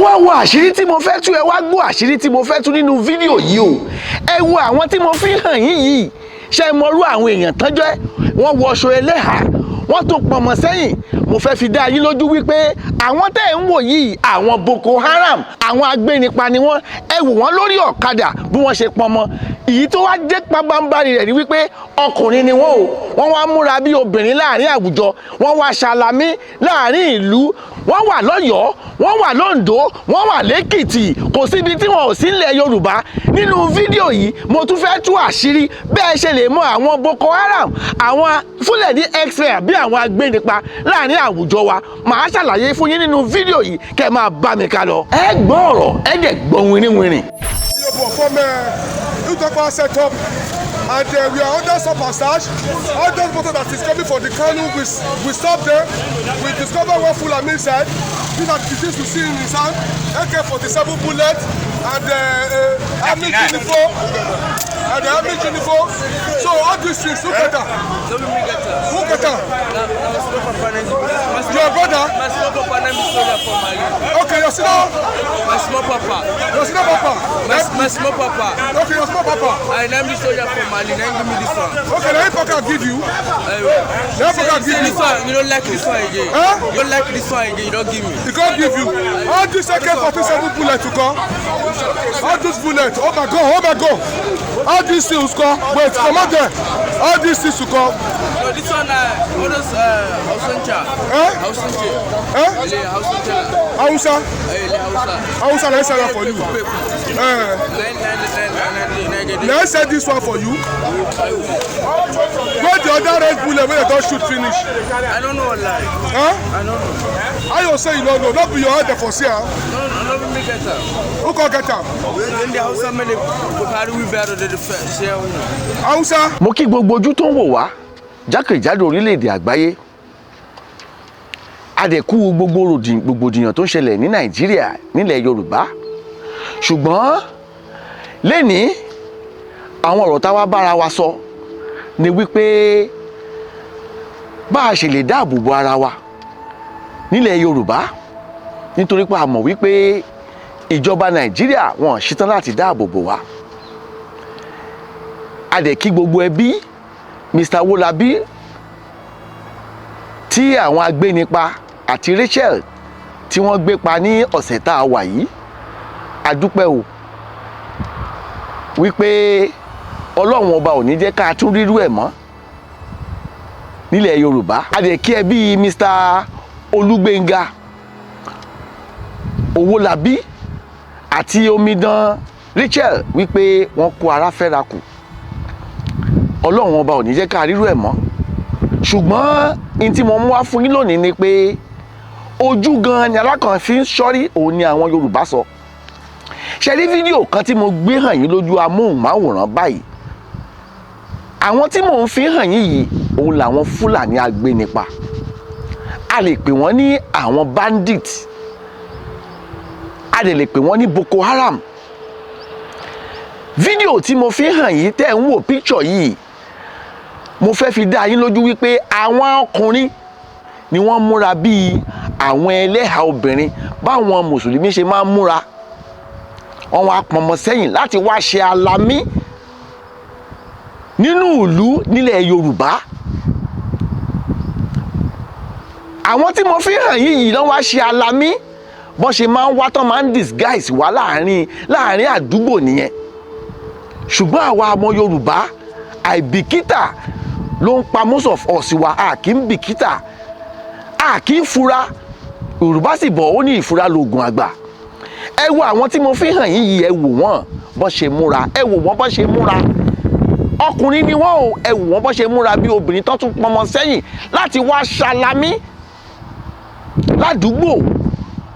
wá wo àṣírí tí mo fẹ́ tú, ẹ wá gbọ́ àṣírí tí mo fẹ́ tú nínú fídíò yìí o. Ẹ wo àwọn tí mo fi hàn yín yìí. Ṣé mọrú àwọn èèyàn tán jẹ́? Wọ́n wọṣọ ẹlẹ́hà, wọ́n tó pọnmọ sẹ́yìn. Mo fẹ́ fi dá yín lójú wípé àwọn tẹ́ ń wò yìí, àwọn Boko Haram, àwọn agbénipa ni wọ́n. Ẹ wò wọ́n lórí ọ̀kadà bí wọ́n ṣe pọnmọ. Èyí tó wá jẹ́ pabambarì rẹ̀ ni wípé ọkùnrin ni wọ́n o. Wọ́n wá múra bí obìnrin láàrin àwùjọ. Wọ́n wá ṣàlàmí láàrin ìlú. Wọ́n wà lọ́yọ̀ọ́, wọ́n wà lóǹdó, wọ́n wà lẹ́kìtì. Kò síbi tí wọn ò sí ilẹ̀ Yorùbá. Nínú fídíò yìí, mo tún fẹ́ tú àṣírí bẹ́ẹ̀ ṣe lè mọ àwọn Boko Haram, àwọn Fúlàní X-ray àbí àwọn agbénipa láàrin àwùjọ wa. Màá ṣàlàyé fún yín nínú fídíò yìí kẹ́ máa bá mi ká lọ. Ẹ gbọ́ ọ̀rọ̀, ẹ dẹ̀ gbọ́ wìnrìnwìnrìn. From Yoruba setup, and we are under some passage. All those motor that is coming for the Canon, we stop them. We discover one Fulani inside. These are the things we see in his hand. AK-47 bullet and army uniform. And the army uniform. So all these things, who get that? Who get that? Your brother? My small papa name is Soja from Mali. Okay, your sister? My small papa. Your sister papa? My small papa. Okay, your small papa. I name is Soja from Mali. Then give me this one. Okay, now if I can give you. Now if I can give you. This one, you don't like this one again. Huh? You don't like this one again, you don't give me. He can't give you. All these AK-47 bullets to come. All these bullets. Oh my God, oh my God. All these things come. Wait, come on there. All these things to come. No, this one, all those Hausancha. Hausancha. Hausancha. Hausa? Hausa, let's say that for you. Let's say this one for you. Where the other red bullet when they don't shoot finish? I don't know, like. Huh? I don't know. I don't say you don't know. Not be your head for see. No, not me get up. Who can get up? In the house, many Buhari we better than the first. Hausa? Mo kí gbogbo ojú tó ń wò wá jákèjádò orílẹ̀-èdè àgbáyé. A dẹ̀ kú gbogbo rògbòdìyàn tó ń ṣẹlẹ̀ ní Nàìjíríà nílẹ̀ Yorùbá. Ṣùgbọ́n lénìí àwọn ọ̀rọ̀ tá wá bára wa sọ ni wípé bá a ṣe lè dáàbò bo ara wa nílẹ̀ Yorùbá nítorí pé a mọ̀ wípé ìjọba Nàìjíríà wọn ṣetán láti dáàbò bò wá. A dẹ̀ kí gbogbo ẹbí Mr. Wolabi tí àwọn agbénipa àti Rachel tí wọ́n gbé pa ní ọ̀sẹ̀ tá a wà yìí. A dúpẹ́ o wípé Ọlọ́run ọba ò ní jẹ́ ká tún rírú ẹ̀ mọ́ nílẹ̀ Yorùbá. A dẹ̀ kí ẹbí Mr. Olúgbénga Owólabí àti omidan Rachel wípé wọ́n kó ara fẹ́ra kù. Ọlọ́run ọba ò ní jẹ́ ká rírú ẹ̀ mọ́. Ṣùgbọ́n in tí mo mú wá fún yín lónìí ni pé ojú gan ni alákàn fi ń ṣọ́rí, òun ni àwọn Yorùbá sọ. Ṣé rí fídíò kan tí mo gbé hàn yín lójú amóhùnmáwòrán báyìí? Àwọn tí mò ń fi hàn yín yìí òun làwọn Fúlàní agbénipa. A lè pè wọ́n ní àwọn bandit. A lè pè wọ́n ní Boko Haram. Fídíò tí mo fi hàn yín tẹ́ ń wò picture yìí, mo fẹ́ fi dá yín lójú wípé àwọn ọkùnrin ni wọ́n múra bíi àwọn ẹlẹ́hà obìnrin báwọn mùsùlùmí ṣe máa ń múra. Wọ́n wá pọnmọ sẹ́yìn láti wá ṣe alamí nínú ìlú nílẹ̀ Yorùbá. Àwọn tí mo fi hàn yín yìí ló wá ṣe alamí bọ́n ṣe máa ń wá tán máa ń disguise wá láàrin àdúgbò nìyẹn. Ṣùgbọ́n àwa ọmọ Yorùbá àìbìkítà ló ń pa most of us wa. A kì í bìkítà, a kì í fura. Yorùbá sì bọ̀ ó ní ìfura lóògùn àgbà. Ẹ wo àwọn tí mo fi hàn yín yìí, ẹ wò wọ́n bọ́n ṣe múra, ẹ wò wọ́n bọ́n ṣe múra. Ọkùnrin ni wọ́n o, ẹ wò wọ́n bọ́n ṣe múra bí obìnrin tó tún pọnmọ sẹ́yìn láti wá ṣalamí ládùúgbò.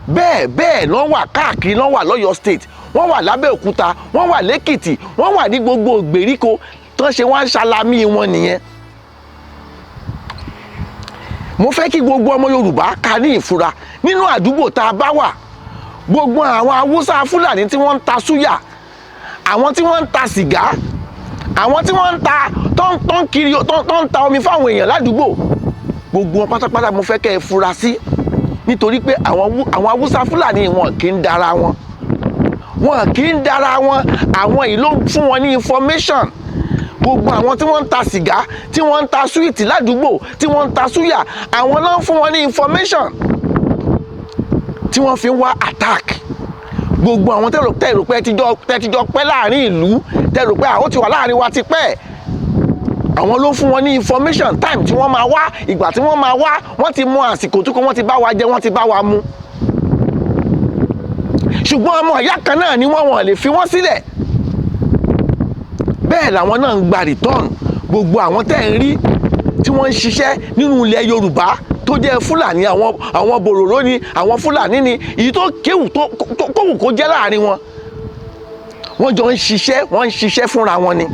Bẹ́ẹ̀ lọ́n wà káàkiri, lọ́n wà l'Ọ́yọ́ state, wọ́n wà l'Abẹ́òkúta, wọ́n wà l'Ékìtì, wọ́n wà ní gbogbo ìgbèríko tó ṣe wá ń ṣalamí wọn nìyẹn. Mo fẹ́ kí gbogbo ọmọ Yorùbá ká ní ìfura nínú àdúgbò tá a bá wà. Gbogbo àwọn Haúsá Fúlàní tí wọ́n ń ta súyà, àwọn tí wọ́n ń ta sìgá, àwọn tí wọ́n ń ta tó ń ta omi fáwọn èèyàn ládùúgbò, gbogbo wọn pátápátá mo fẹ́ kẹ́ ẹ fura sí. nítorí pé àwọn Haúsá Fúlàní wọn kì í dára wọn àwọn yìí ló fún wọn ní information. Gbogbo àwọn tí wọ́n ń ta sìgá tí wọ́n ń ta súwìtì ládùúgbò tí wọ́n ń ta súyà àwọn náà ń fún wọn ní information tí wọ́n fi ń wá attack. Gbogbo àwọn tẹ̀rò pé tẹ́tijọ́ pẹ́ láàrin ìlú tẹ̀rò pé àwọn ti wà láàrin wa ti pẹ́ àwọn ló fún wọn ní information time tí wọ́n máa wá ìgbà tí wọ́n máa wá wọ́n ti mọ àsìkò tó kọ́ wọ́n ti bá wa jẹ wọ́n ti bá wa mu. Ṣùgbọ́n ọmọ ìyá kan náà ni wọ́n lè fi wọ́n sílẹ̀. Bẹ́ẹ̀ làwọn náà ń gba return. Gbogbo àwọn tẹ́ ń rí tí wọ́n ń ṣiṣẹ́ nínú ilẹ̀ Yorùbá tó jẹ́ Fúlàní àwọn bòròró ni àwọn Fúlàní ni èyí tó kéwù tó kówù kó jẹ́ láàrin wọn. Wọ́n jọ ń ṣiṣẹ́ fúnra wọn ni.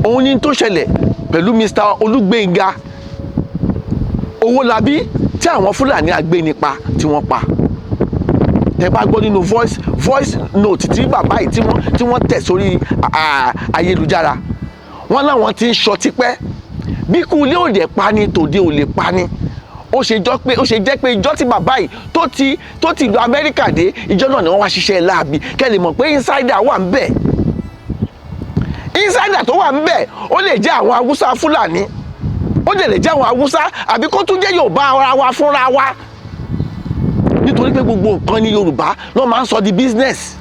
Òun ni tó ṣẹlẹ̀ pẹ̀lú Mr. Olúgbénga Owólabí tí àwọn Fúlàní agbénipa tí wọ́n pa. Tẹ́ bá gbọ́ nínú voice note tí bàbá yìí tí wọ́n tẹ̀ sórí ayélujára wọ́n láwọn ti ń sọ tipẹ́ bí kú ilé ò lè pa ni tòde ò lè pa ni. Ó ṣe jẹ́ pé ìjọ́ tí bàbá yìí tó ti lọ Amẹ́ríkà dé ìjọ́ náà ni wọ́n wá ṣiṣẹ́ láabi kẹ́ lè mọ̀ pé insider wà ń bẹ̀. Insider tó wà ń bẹ̀ ó lè jẹ́ àwọn Haúsá Fúlàní ó lè jẹ́ àwọn Haúsá àbí kó tún jẹ́ Yorùbá ara wa fúnra wa. Nítorí pé gbogbo nǹkan ní Yorùbá ló máa ń sọ di business.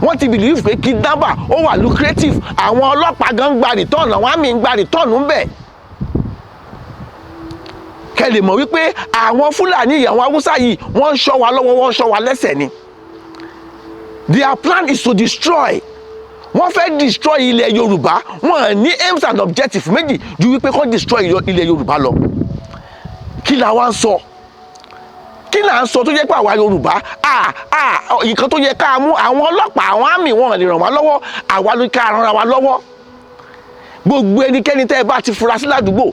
Wọ́n ti believe pé kidnapper ó wà lucrative àwọn ọlọ́pàá gan gba return àwọn àmì ń gba return ń bẹ̀. Kẹ́ lè mọ̀ wípé àwọn Fúlàní yìí àwọn Haúsá yìí wọ́n ń ṣọ́ wa lọ́wọ́ wọ́n ń ṣọ́ wa lẹ́sẹ̀ ni. Their plan is to destroy. Wọ́n fẹ́ destroy ilẹ̀ Yorùbá wọ́n ní aims and objectives méjì ju wípé kó destroy ilẹ̀ Yorùbá lọ. Kí la wá ń sọ? Kí là ń sọ tó jẹ́ pé àwa Yorùbá nǹkan tó yẹ ká mú àwọn ọlọ́pàá àwọn àmì wọn lè ràn wá lọ́wọ́ àwa ló ká ràn wá lọ́wọ́. Gbogbo ẹnikẹ́ni tẹ́ ẹ bá ti fura sí ládùúgbò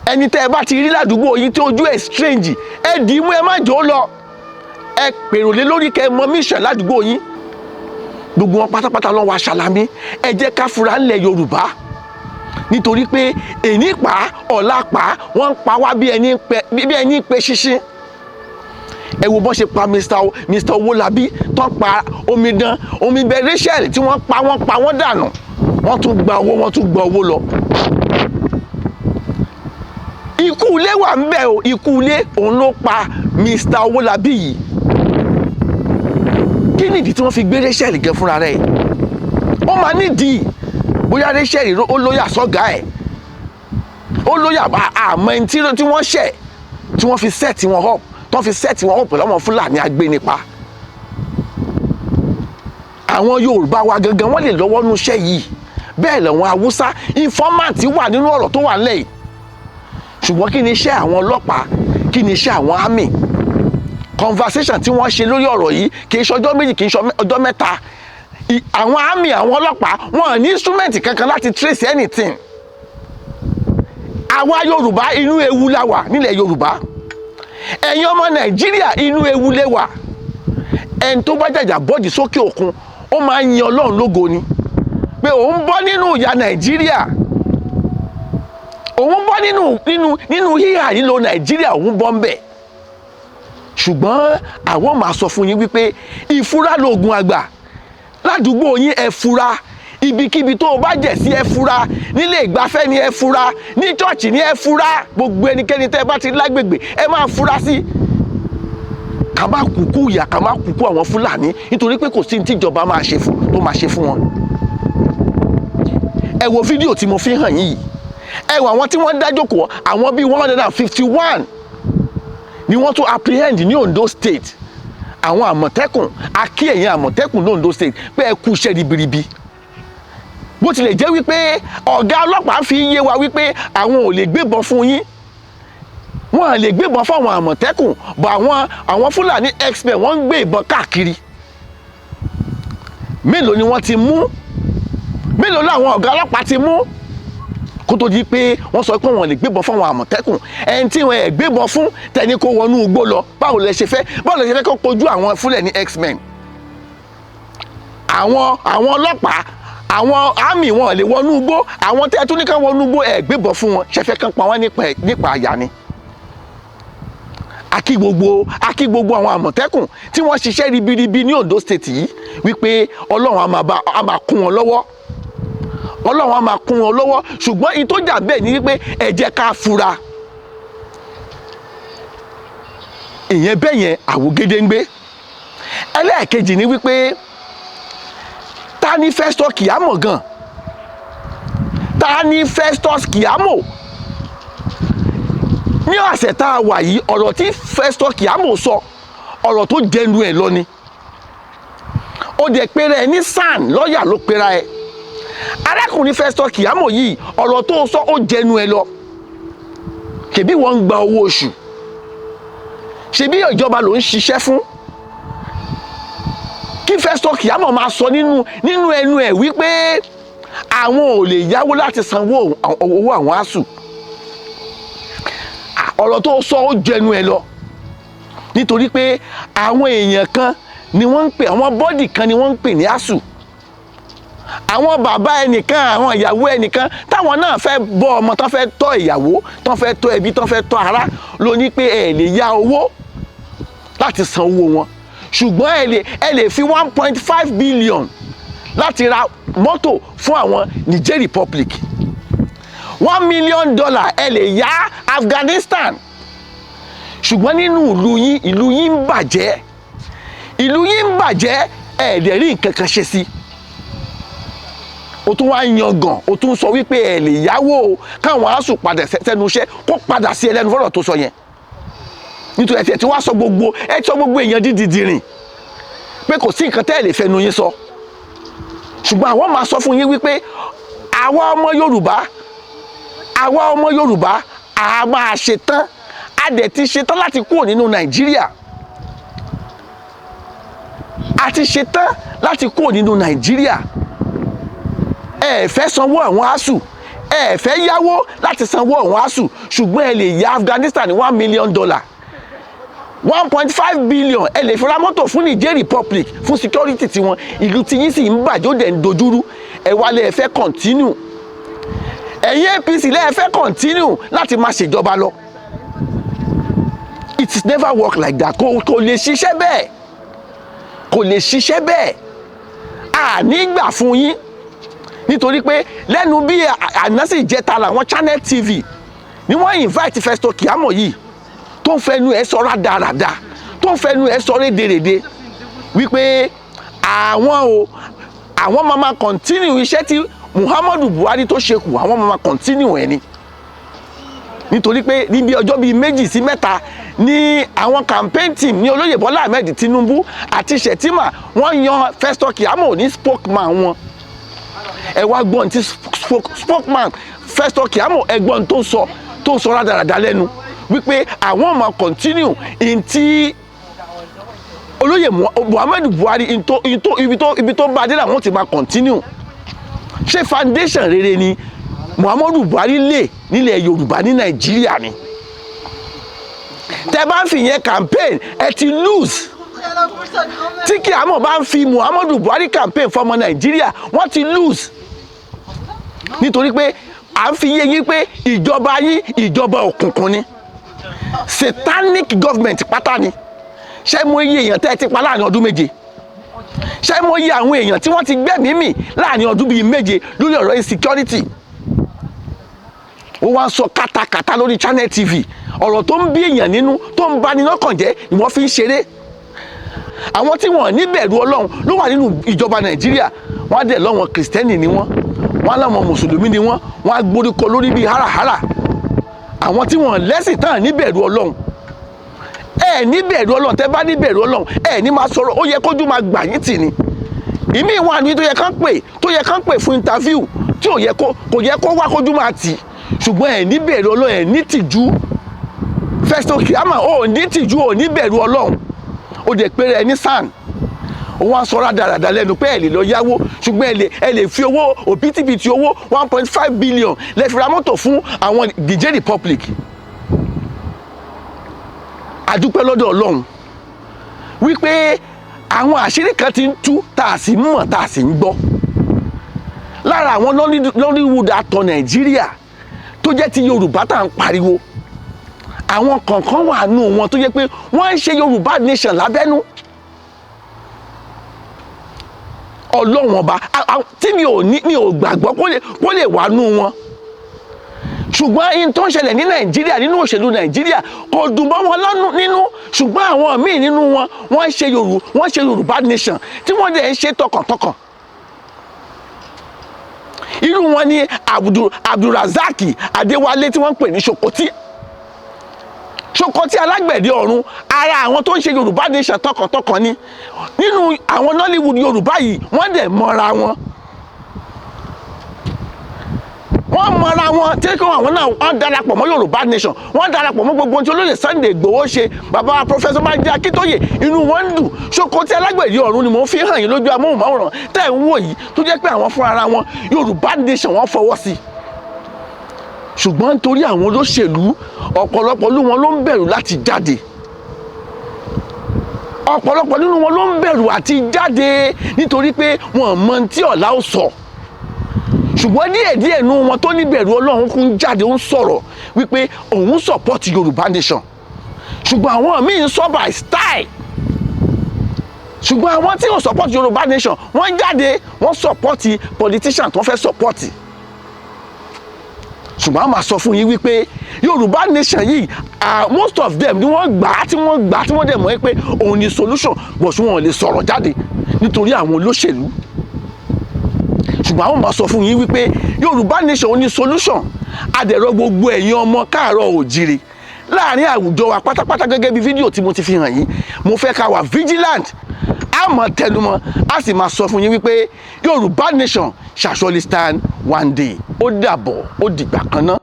ẹni tẹ́ ẹ bá ti rí ládùúgbò yín tí ojú ẹ̀ strange ẹ dì í mú ẹ má jò ó lọ ẹ pèrò lé lórí kẹ́ ẹ mọ mission ládùúgbò yín. Gbogbo wọn pátápátá ló wá ṣàlámí ẹ jẹ́ ká fura ńlẹ̀ Yorùbá nítorí pé èní pa ọ̀la pa wọ́n ń pa wá bí ẹni pé ṣíṣí. Ẹ wo bọ́n ṣe pa Mr. Owólabí tó pa omidan Rachel tí wọ́n pa wọ́n dànù wọ́n tún gba owó lọ. Ikú ilé wà ń bẹ̀ o ikú ilé òun ló pa Mr. Owólabí yìí. Kí nìdí tí wọ́n fi gbé Rachel gẹ fúnra rẹ̀? Ó máa nídìí bóyá Rachel ó lóyà sọ́gà ẹ̀ ó lóyà àmọ́ ẹni tí wọ́n ṣẹ̀ tí wọ́n fi set wọn up pẹ̀lú ọmọ Fúlàní agbénipa. Àwọn Yorùbá wa gangan wọ́n lè lọ́wọ́ nú iṣẹ́ yìí bẹ́ẹ̀ làwọn Haúsá informant wà nínú ọ̀rọ̀ tó wà lẹ́yìn. Ṣùgbọ́n kí ni iṣẹ́ àwọn ọlọ́pàá kí ni iṣẹ́ àwọn army? Conversation tí wọ́n ṣe lórí ọ̀rọ̀ yìí kì í ṣe ọjọ́ méjì kì í ṣe ọjọ́ mẹ́ta. Àwọn army àwọn ọlọ́pàá wọn ní instrument kankan láti trace anything. Àwa Yorùbá inú ewu la wà nílẹ̀ Yorùbá. Ẹ̀yin ọmọ Nàìjíríà inú ewu lẹ wà. Ẹni tó bá jàjà bọ́ọ̀dì sókè òkun ó máa ń yin Ọlọ́run lógo ni pé òun bọ́ nínú ìyà Nàìjíríà òun bọ́ nínú híhà nílò Nàìjíríà òun bọ́ ń bẹ̀. Ṣùgbọ́n àwọn máa sọ fún yín wípé ìfura lóògùn àgbà. Ládùúgbò yín ẹ fura ibikíbi tó o bá jẹ̀ sí ẹ fura nílé ìgbafẹ́ ni ẹ fura ní chọ́ọ̀chì ni ẹ fura gbogbo ẹnikẹ́ni tẹ́ ẹ bá ti lágbègbè ẹ máa fura sí. Ká má kúkú ìyà ká má kúkú àwọn Fúlàní nítorí pé kò sí ní tíjọba máa ṣe fún wọn. Ẹ wo fídíò tí mo fi hàn yín yìí ẹ wo àwọn tí wọ́n dájókòó àwọn bíi 151 ni wọ́n tún apprehend ní Ondo State. Àwọn Àmọ̀tẹ́kùn akí ẹ̀yìn Àmọ̀tẹ́kùn ní Ondo State pé ẹ kú iṣẹ́ ribiribi. Bó tilẹ̀ jẹ́ wípé ọ̀gá ọlọ́pàá fi yé wa wípé àwọn ò lè gbébọn fún yín wọ́n lè gbébọn fún àwọn Àmọ̀tẹ́kùn bọ̀ àwọn Fúlàní expert wọ́n ń gbé ìbọn káàkiri. Mélòó ni wọ́n ti mú? Mélòó làwọn ọ̀gá ọlọ́pàá ti mú? Kó tó di pé wọ́n sọ pé wọ́n lè gbébọn fún àwọn Àmọ̀tẹ́kùn ẹni tí wọ́n gbébọn fún tẹni kó wọnú igbó lọ báwo lẹ ṣe fẹ́ kó kojú àwọn Fúlàní X-Men. Àwọn ọlọ́pàá àwọn àmì wọn lè wọnú igbó àwọn tẹ́ tún ní ká wọnú igbó gbébọn fún wọn ṣẹfẹ́ kan pa wọ́n nípa àyà ni. akí gbogbo àwọn àmọ̀tẹ́kùn tí wọ́n ṣiṣẹ́ ribiribi ní Ondo State yìí wípé Ọlọ́run á máa kún wọn lọ́wọ́, Ọlọ́run á máa kún wọn lọ́wọ́. Ṣùgbọ́n in tó jà bẹ́ẹ̀ ni wípé ẹ jẹ́ ká fura. Ìyẹn bẹ́ẹ̀ yẹn àwògedengbe. Ẹlẹ́ẹ̀kejì ni wípé ta ni Festus Keyamo gan? Ta ni Festus Keyamo? Ní ọ̀sẹ̀ tá a wà yìí, ọ̀rọ̀ tí Festus Keyamo sọ, ọ̀rọ̀ tó jẹnu ẹ̀ lọ ni. Ó dẹ̀ pera ẹ ní SAN, lọ́ọ̀yà ló pera ẹ. Arákùnrin Festus Keyamo yìí, ọ̀rọ̀ tó sọ ó jẹnu ẹ lọ. Ṣebí wọ́n ń gba owó oṣù? Ṣebí ìjọba ló ń ṣiṣẹ́ fún? Kí Festus Keyamo máa sọ nínú ẹnu ẹ̀ wípé àwọn ò lè yáwó láti sanwó owó àwọn ASUU. Ọ̀rọ̀ tó sọ ó jẹnu ẹ lọ. Nítorí pé àwọn èèyàn kan ni wọ́n ń pè, àwọn bọ́dì kan ni wọ́n ń pè ní ASUU. Àwọn bàbá ẹnìkan, àwọn ìyàwó ẹnìkan táwọn náà fẹ́ bọ́ ọmọ, tán fẹ́ tọ́ ìyàwó, tán fẹ́ tọ́ ẹbí, tán fẹ́ tọ́ ará, ló ní pé ẹ lè yá owó láti san owó wọn. Ṣùgbọ́n ẹ lè fi 1.5 billion láti ra mọ́tò fún àwọn Niger Republic. $1 million ẹ lè yá Afghanistan. Ṣùgbọ́n nínú ìlú yín ń bàjẹ́, ẹ dẹ̀ rí nǹkan kan ṣe sí. O tún wá yangàn, o tún sọ wípé ẹ lè yáwó káwọn ASUU padà sẹ́nu iṣẹ́, kó padà sí ẹlẹ́nu fọ́rọ̀ tó sọ yẹn. Nítorí ẹ ti wá sọ gbogbo èèyàn dídìdìrìn pé kò sí nǹkan tẹ́ ẹ lè fẹnu yín sọ. Ṣùgbọ́n àwọn máa sọ fún yín wípé àwa ọmọ Yorùbá a máa ṣetán, a dẹ̀ ti ṣetán láti kúrò nínú Nàìjíríà. A ti ṣetán láti kúrò nínú Nàìjíríà. Ẹ fẹ́ sanwó àwọn ASUU, ẹ fẹ́ yáwó láti sanwó àwọn ASUU, ṣùgbọ́n ẹ lè yá Afghanistan ní $1 million. 1.5 billion ẹ lè fi ra mọ́tò fún Niger Republic fún security tiwọn. Ìlú tí yín sì ń bàjẹ́, ó dẹ̀ ń dojúrú. Ẹ wá lẹ fẹ́ continue. Ẹ̀yin APC lẹ fẹ́ continue láti máa ṣèjọba lọ. It never work like that. Kò lè ṣiṣẹ́ bẹ́ẹ̀. Kò lè ṣiṣẹ́ bẹ́ẹ̀. Àní gbà fún yín. Nítorí pé lẹ́nu bí ànásì jẹta làwọn Channel TV ni wọ́n invite Festus Keyamo yìí tó ń fẹnu ẹ̀ sọ rádaràda, tó ń fẹnu ẹ̀ sọ rédèrèdè wípé àwọn máa continue iṣẹ́ tí Muhammadu Buhari tó ṣe kù, àwọn máa continue ẹ̀ ni. Nítorí pé níbi ọjọ́ bíi 2 sí 3 ní àwọn campaign team ní olóyè Bọ́lá Ahmed Tinubu àti Shettima wọ́n yan Festus Keyamo ní spokesman wọn. Ẹ wá gbọ́n tí spokesman Festus Keyamo ẹgbọ́n tó sọ rádaràda lẹ́nu wípé àwọn máa continue ntí olóyè Muhammadu Buhari ibi tó bá dé làwọn ti máa continue. Ṣé foundation rere ni Muhammadu Buhari lè nílẹ̀ Yorùbá ní Nàìjíríà ni? Tẹ́ bá ń fi yẹn campaign ẹ ti lose. Tí Keyamo bá ń fi Muhammadu Buhari campaign fọmọ Nàìjíríà, wọ́n ti lose. Nítorí pé à ń fi yé yín pé ìjọba yín ìjọba òkùnkùn ni, satanic government pátá ni. Ṣé mo yé èèyàn tẹ́ ẹ ti pa láàrin ọdún 7? Ṣé mo yé àwọn èèyàn tí wọ́n ti gbẹ̀mí mì láàrin ọdún bíi 7 lórí ọ̀rọ̀ insecurity? Ó wá ń sọ kátàkátà lórí Channel TV, ọ̀rọ̀ tó ń bí èèyàn nínú, tó ń bani lọ́kàn jẹ́ ni wọ́n fi ń ṣeré. Àwọn tí wọ́n ní bẹ̀rù Ọlọ́run ló wà nínú ìjọba Nàìjíríà. Wọ́n á dẹ̀ lọ́wọ́ Kristẹni ni wọ́n láwọn Mùsùlùmí ni wọ́n á gbóríkọ lórí bíi háràhárà. Àwọn tí wọ́n lẹ́sìn tán ní bẹ̀rù Ọlọ́run. Ẹ ní bẹ̀rù Ọlọ́run, tẹ́ bá ní bẹ̀rù Ọlọ́run ẹ ní máa sọ̀rọ̀, ó yẹ kójú máa gbà yín tì ni. Ìmí wà ní tó yẹ kán pè fún interview tí kò yẹ kó wá kójú máa tì. Ṣùgbọ́n ẹ ní bẹ̀rù Ọlọ́run, ẹ ní tìjú. Festus Keyamo ò ní tìjú, ò ní bẹ̀rù Ọlọ́run. Ó dẹ̀ pé ẹ ní SAN. Ó wá sọ rádaràda lẹ́nu pé ẹ lè lọ yáwó, ṣùgbọ́n ẹ lè fi owó òbítíbitì owó 1.5 billion lè fi ra mọ́tò fún àwọn Niger Republic. Àdúpẹ́ lọ́dọ̀ Ọlọ́run wípé àwọn àṣírí kan ti ń tú tá a sì mọ̀, tá a sì ń gbọ́. Lára àwọn Nollywood actor Nàìjíríà tó jẹ́ ti Yorùbá tá à ń pariwo, àwọn kọ̀ọ̀kan wà nù wọn tó yẹ pé wọ́n ń ṣe Yorùbá nation lábẹ́nú. Ọlọ́run ọba tí mi ò gbàgbọ́ kó lè wà nù wọn. Ṣùgbọ́n in tó ń ṣẹlẹ̀ ní Nàìjíríà, nínú òṣèlú Nàìjíríà kò dùn mọ́ wọn nínú, ṣùgbọ́n àwọn míì nínú wọn wọ́n ṣe Yorùbá nation tí wọ́n dẹ̀ ń ṣe tọkàntọkàn. Irú wọn ni Abdulrazak Adéwálé tí wọ́n ń pè ní Ṣòkòtì alágbẹ̀dẹ ọ̀run, ara àwọn tó ń ṣe Yorùbá nation tọkàntọkàn ni. Nínú àwọn Nollywood Yorùbá yìí wọ́n dẹ̀ mọ́ra wọn. Wọ́n mọ́ra wọn tí àwọn náà wọ́n darapọ̀ mọ́ Yorùbá nation, wọ́n darapọ̀ mọ́ gbogbo ohun tí olóyè Sunday Igboho ṣe, bàbá Professor Banji Akíntóyè, inú wọn ń dùn. Ṣòkòtì alágbẹ̀dẹ ọ̀run ni mò ń fi hàn yín lójú amóhùnmáwòrán tẹ́ ń wò yìí, tó jẹ́ pé àwọn fún ara wọn Yorùbá nation wọ́n fọwọ́ sí. Ṣùgbọ́n nítorí àwọn olóṣèlú, ọ̀pọ̀lọpọ̀ nínú wọn ló ń bẹ̀rù láti jáde. Ọ̀pọ̀lọpọ̀ nínú wọn ló ń bẹ̀rù àti jáde nítorí pé wọn mọ tí ọ̀la ó sọ. Ṣùgbọ́n díẹ̀díẹ̀ nínú wọn tó ní bẹ̀rù Ọlọ́run kún jáde ń sọ̀rọ̀ wípé òun support Yorùbá nation. Ṣùgbọ́n àwọn míì ń sọ by style. Ṣùgbọ́n àwọn tí ò support Yorùbá nation wọ́n jáde wọ́n support politician tó fẹ́ support. Ṣùgbọ́n a máa sọ fún yín wípé Yorùbá nation yìí most of them ni wọ́n gbà á tí wọ́n dẹ̀ mọ̀ pé òun ni solution, bọ̀ ṣùgbọ́n wọn lè sọ̀rọ̀ jáde nítorí àwọn olóṣèlú. Ṣùgbọ́n àwọn máa sọ fún yín wípé Yorùbá nation òun ni solution. Adẹ̀rọ gbogbo ẹ̀yin ọmọ káàárọ̀ òjìrì láàrin àwùjọ wa pátápátá gẹ́gẹ́ bí fídíò tí mo ti fi hàn yín, mo fẹ́ ká wà vigilant, a máa tẹnumọ́, a sì máa sọ fún yín wípé Yorùbá nation shall surely stand one day. Ó dàbọ̀, ó dìgbà kan náà.